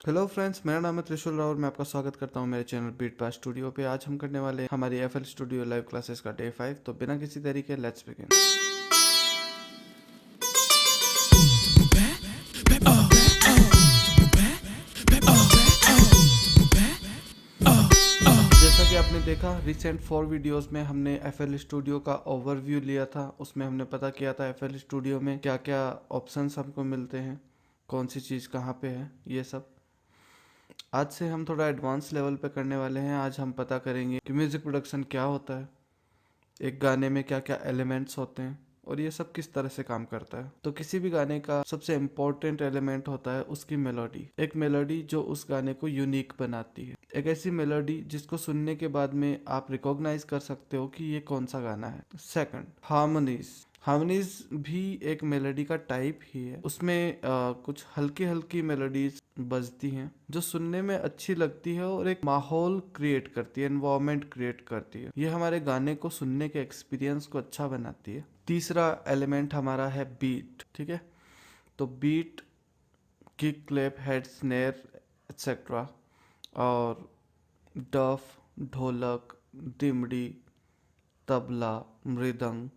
Hello friends, मेरा नाम है त्रिशूल राव और मैं आपका स्वागत करता हूं मेरे चैनल बीट पास स्टूडियो पे। आज हम करने वाले हैं हमारी एफएल स्टूडियो लाइव क्लासेस का डे 5। तो बिना किसी तरीके लेट्स बिगिन। जैसा कि आपने देखा, रिसेंट 4 वीडियोस में हमने एफएल स्टूडियो का ओवरव्यू लिया था। उसमें हमने पता किया था एफएल स्टूडियो में क्या क्या ऑप्शंस हमको मिलते हैं, कौन सी चीज़ कहाँ पे है, ये सब। आज से हम थोड़ा एडवांस लेवल पे करने वाले हैं। आज हम पता करेंगे कि म्यूज़िक प्रोडक्शन क्या होता है, एक गाने में क्या क्या एलिमेंट्स होते हैं और ये सब किस तरह से काम करता है। तो किसी भी गाने का सबसे इम्पोर्टेंट एलिमेंट होता है उसकी मेलोडी। एक मेलोडी जो उस गाने को यूनिक बनाती है, एक ऐसी मेलोडी जिसको सुनने के बाद में आप रिकॉग्नाइज कर सकते हो कि ये कौन सा गाना है। सेकंड, हार्मोनीज। हार्मोनीज भी एक मेलोडी का टाइप ही है। उसमें कुछ हल्की हल्की मेलोडीज बजती हैं जो सुनने में अच्छी लगती है और एक माहौल क्रिएट करती है, एनवायरनमेंट क्रिएट करती है। ये हमारे गाने को सुनने के एक्सपीरियंस को अच्छा बनाती है। तीसरा एलिमेंट हमारा है बीट। ठीक है, तो beat, kick, clap, head, snare etcetera, और डफ, ढोलक, दिमड़ी, तबला, मृदंग,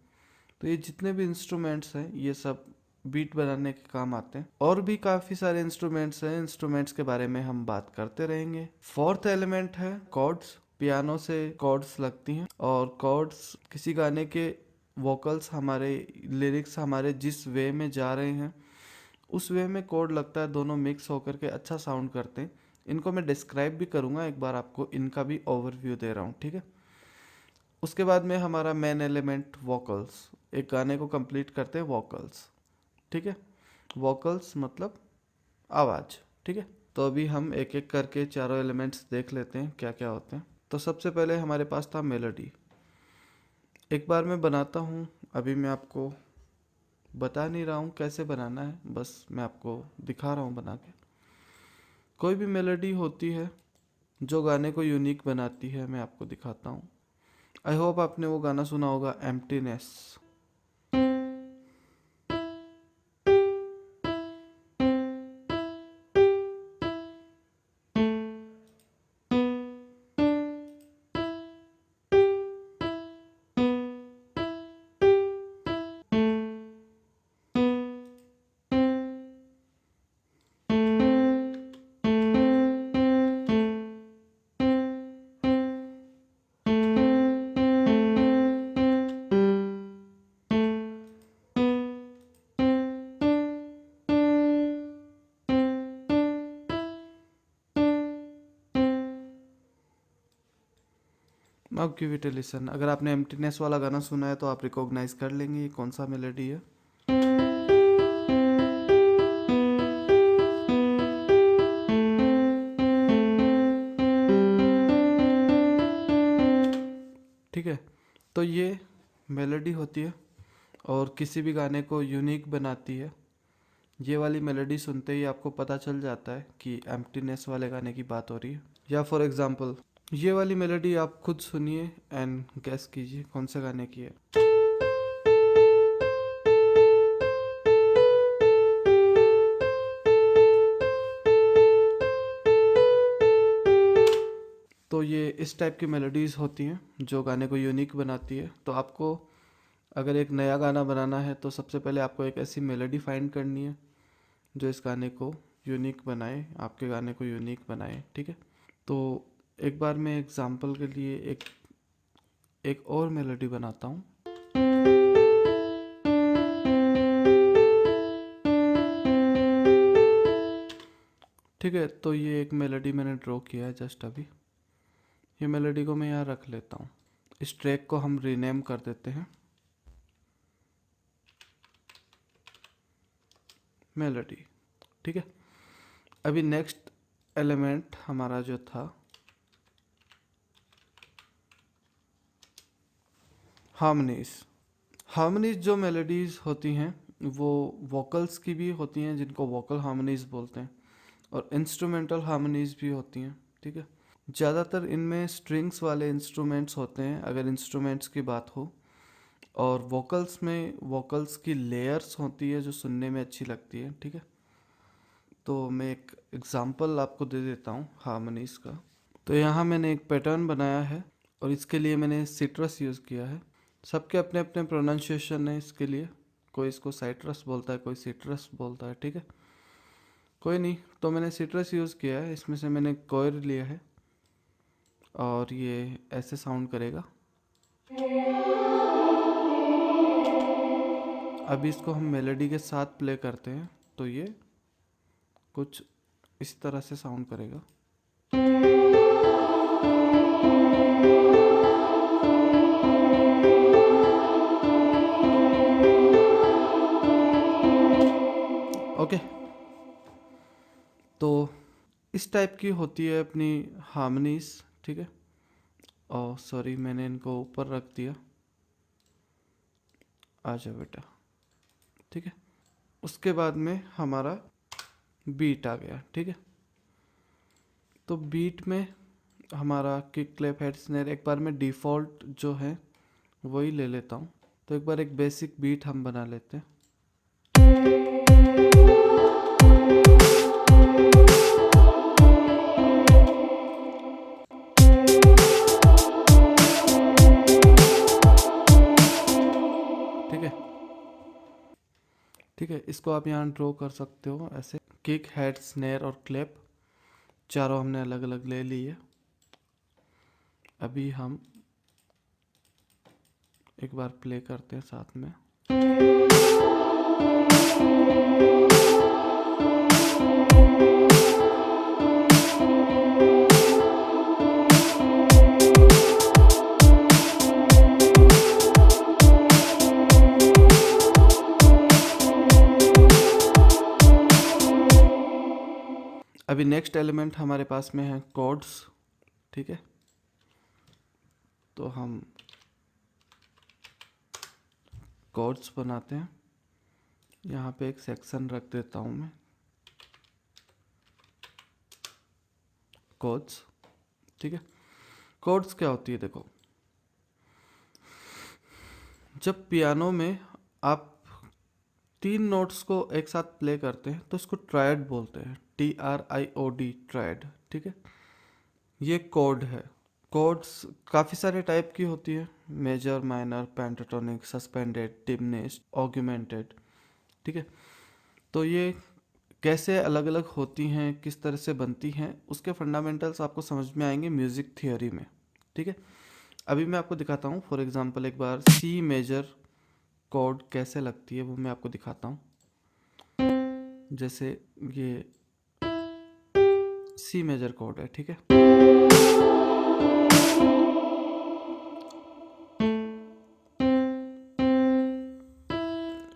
तो ये जितने भी इंस्ट्रूमेंट्स हैं ये सब बीट बनाने के काम आते हैं। और भी काफी सारे इंस्ट्रूमेंट्स हैं, इंस्ट्रूमेंट्स के बारे में हम बात करते रहेंगे। फोर्थ एलिमेंट है कॉर्ड्स। पियानो से कॉर्ड्स लगती हैं और कॉर्ड्स किसी गाने के वोकल्स, हमारे लिरिक्स हमारे जिस वे में जा रहे हैं उस वे में कॉर्ड लगता है, दोनों मिक्स होकर के अच्छा साउंड करते हैं। इनको मैं डिस्क्राइब भी करूंगा, एक बार आपको इनका भी ओवरव्यू दे रहा हूँ। ठीक है, उसके बाद में हमारा मेन एलिमेंट वोकल्स। एक गाने को कंप्लीट करते हैं वोकल्स। ठीक है, वोकल्स मतलब आवाज़। ठीक है, तो अभी हम एक एक करके चारों एलिमेंट्स देख लेते हैं क्या क्या होते हैं। तो सबसे पहले हमारे पास था मेलोडी। एक बार मैं बनाता हूँ, अभी मैं आपको बता नहीं रहा हूँ कैसे बनाना है, बस मैं आपको दिखा रहा हूँ बना के। कोई भी मेलोडी होती है जो गाने को यूनिक बनाती है, मैं आपको दिखाता हूँ। आई होप आपने वो गाना सुना होगा, एम्प्टीनेस। अब गिव इट ए लिसन। अगर आपने एम्प्टीनेस वाला गाना सुना है तो आप रिकॉग्नाइज कर लेंगे ये कौन सा मेलोडी है। ठीक है, तो ये मेलोडी होती है और किसी भी गाने को यूनिक बनाती है। ये वाली मेलोडी सुनते ही आपको पता चल जाता है कि एम्प्टीनेस वाले गाने की बात हो रही है। या फॉर एग्जांपल ये वाली मेलोडी आप खुद सुनिए एंड गेस कीजिए कौन से गाने की है। तो ये इस टाइप की मेलोडीज होती हैं जो गाने को यूनिक बनाती है। तो आपको अगर एक नया गाना बनाना है तो सबसे पहले आपको एक ऐसी मेलोडी फाइंड करनी है जो इस गाने को यूनिक बनाए, आपके गाने को यूनिक बनाए। ठीक है, तो एक बार मैं एग्जांपल के लिए एक और मेलोडी बनाता हूँ। ठीक है, तो ये एक मेलोडी मैंने ड्रॉ किया है जस्ट अभी। ये मेलोडी को मैं यहाँ रख लेता हूँ। इस ट्रैक को हम रीनेम कर देते हैं मेलोडी। ठीक है, अभी नेक्स्ट एलिमेंट हमारा जो था हार्मनीज। हार्मनीज जो मेलोडीज होती हैं वो वोकल्स की भी होती हैं जिनको वोकल हार्मनीज बोलते हैं, और इंस्ट्रूमेंटल हार्मनीज भी होती हैं। ठीक है, ज़्यादातर इनमें स्ट्रिंग्स वाले इंस्ट्रूमेंट्स होते हैं अगर इंस्ट्रूमेंट्स की बात हो, और वोकल्स में वोकल्स की लेयर्स होती है जो सुनने में अच्छी लगती है। ठीक है, तो मैं एक एग्जांपल आपको दे देता हूँ हार्मनीज का। तो यहाँ मैंने एक पैटर्न बनाया है और इसके लिए मैंने सिट्रस यूज़ किया है। सबके अपने अपने प्रोनाउंसिएशन है इसके लिए, कोई इसको साइट्रस बोलता है, कोई सिट्रस बोलता है, ठीक है, कोई नहीं। तो मैंने सिट्रस यूज़ किया है, इसमें से मैंने कोयर लिया है और ये ऐसे साउंड करेगा। अभी इसको हम मेलोडी के साथ प्ले करते हैं तो ये कुछ इस तरह से साउंड करेगा। ओके, तो इस टाइप की होती है अपनी हार्मनीज, ठीक है। और सॉरी, मैंने इनको ऊपर रख दिया। आ जाओ बेटा, ठीक है। उसके बाद में हमारा बीट आ गया, ठीक है। तो बीट में हमारा किक, क्लैप, हेड, स्नेयर एक बार मैं डिफ़ॉल्ट जो है वही ले लेता हूँ। तो एक बार एक बेसिक बीट हम बना लेते हैं। ठीक है, ठीक है, इसको आप यहाँ ड्रॉ कर सकते हो ऐसे। किक, हेड, स्नेयर और क्लैप चारों हमने अलग अलग ले लिए। अभी हम एक बार प्ले करते हैं साथ में। अभी नेक्स्ट एलिमेंट हमारे पास में है कॉर्ड्स, ठीक है। तो हम कॉर्ड्स बनाते हैं। यहाँ पे एक सेक्शन रख देता हूँ मैं, कॉर्ड्स, ठीक है। कॉर्ड्स क्या होती है, देखो, जब पियानो में आप 3 नोट्स को एक साथ प्ले करते हैं तो इसको ट्रायड बोलते हैं, TRIOD, ट्रायड, ठीक है। ये कॉर्ड है। कॉर्ड्स काफ़ी सारे टाइप की होती है, major, minor, pentatonic, suspended, diminished, augmented, ठीक है। तो ये कैसे अलग अलग होती हैं, किस तरह से बनती हैं, उसके फंडामेंटल्स आपको समझ में आएंगे म्यूज़िक थियोरी में, ठीक है। अभी मैं आपको दिखाता हूँ। फॉर एग्जांपल एक बार सी मेजर कॉर्ड कैसे लगती है वो मैं आपको दिखाता हूँ। जैसे ये सी मेजर कॉर्ड है, ठीक है।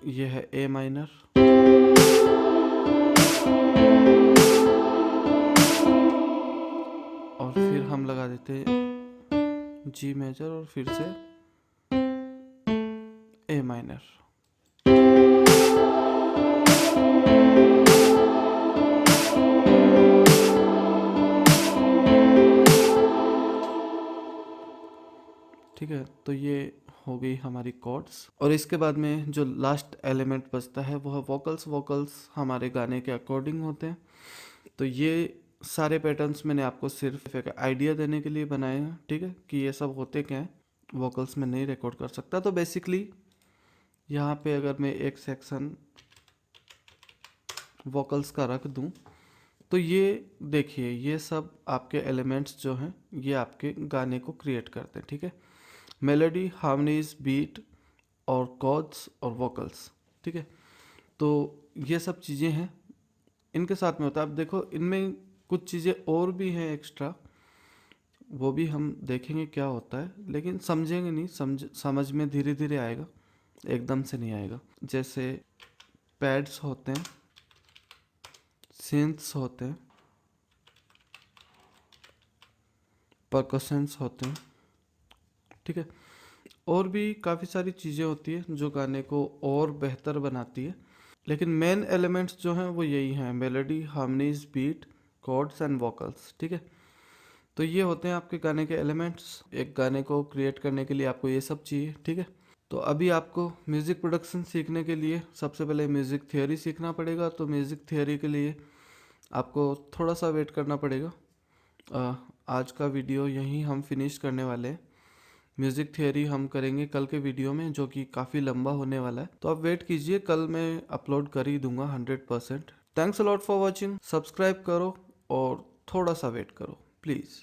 ये है ए माइनर, और फिर हम लगा देते हैं जी मेजर और फिर से ए माइनर। ठीक है, तो ये हो गई हमारी कॉर्ड्स। और इसके बाद में जो लास्ट एलिमेंट बचता है वो है वोकल्स। वोकल्स हमारे गाने के अकॉर्डिंग होते हैं। तो ये सारे पैटर्न्स मैंने आपको सिर्फ एक आइडिया देने के लिए बनाए हैं, ठीक है, कि ये सब होते क्या हैं। वोकल्स में नहीं रिकॉर्ड कर सकता। तो बेसिकली यहाँ पे अगर मैं एक सेक्शन वोकल्स का रख दूँ तो ये देखिए, ये सब आपके एलिमेंट्स जो हैं ये आपके गाने को क्रिएट करते हैं, ठीक है। मेलोडी, हार्मनीज, बीट और कॉर्ड्स और वोकल्स, ठीक है। तो ये सब चीज़ें हैं, इनके साथ में होता है। अब देखो, इनमें कुछ चीज़ें और भी हैं एक्स्ट्रा, वो भी हम देखेंगे क्या होता है, लेकिन समझेंगे नहीं, समझ में धीरे धीरे आएगा, एकदम से नहीं आएगा। जैसे पैड्स होते हैं, सिंथ्स होते हैं, परकशंस होते हैं, ठीक है। और भी काफ़ी सारी चीज़ें होती है जो गाने को और बेहतर बनाती है, लेकिन मेन एलिमेंट्स जो हैं वो यही हैं, melody, harmonies, beat, chords and vocals, ठीक है। तो ये होते हैं आपके गाने के एलिमेंट्स। एक गाने को क्रिएट करने के लिए आपको ये सब चाहिए, ठीक है। तो अभी आपको म्यूज़िक प्रोडक्शन सीखने के लिए सबसे पहले म्यूज़िक थियोरी सीखना पड़ेगा। तो म्यूज़िक थियोरी के लिए आपको थोड़ा सा वेट करना पड़ेगा। आज का वीडियो यहीं हम फिनिश करने वाले हैं। म्यूज़िक थियोरी हम करेंगे कल के वीडियो में, जो कि काफ़ी लंबा होने वाला है, तो आप वेट कीजिए, कल मैं अपलोड कर ही दूंगा 100%। Thanks a lot for watching. Subscribe करो और थोड़ा सा वेट करो प्लीज़।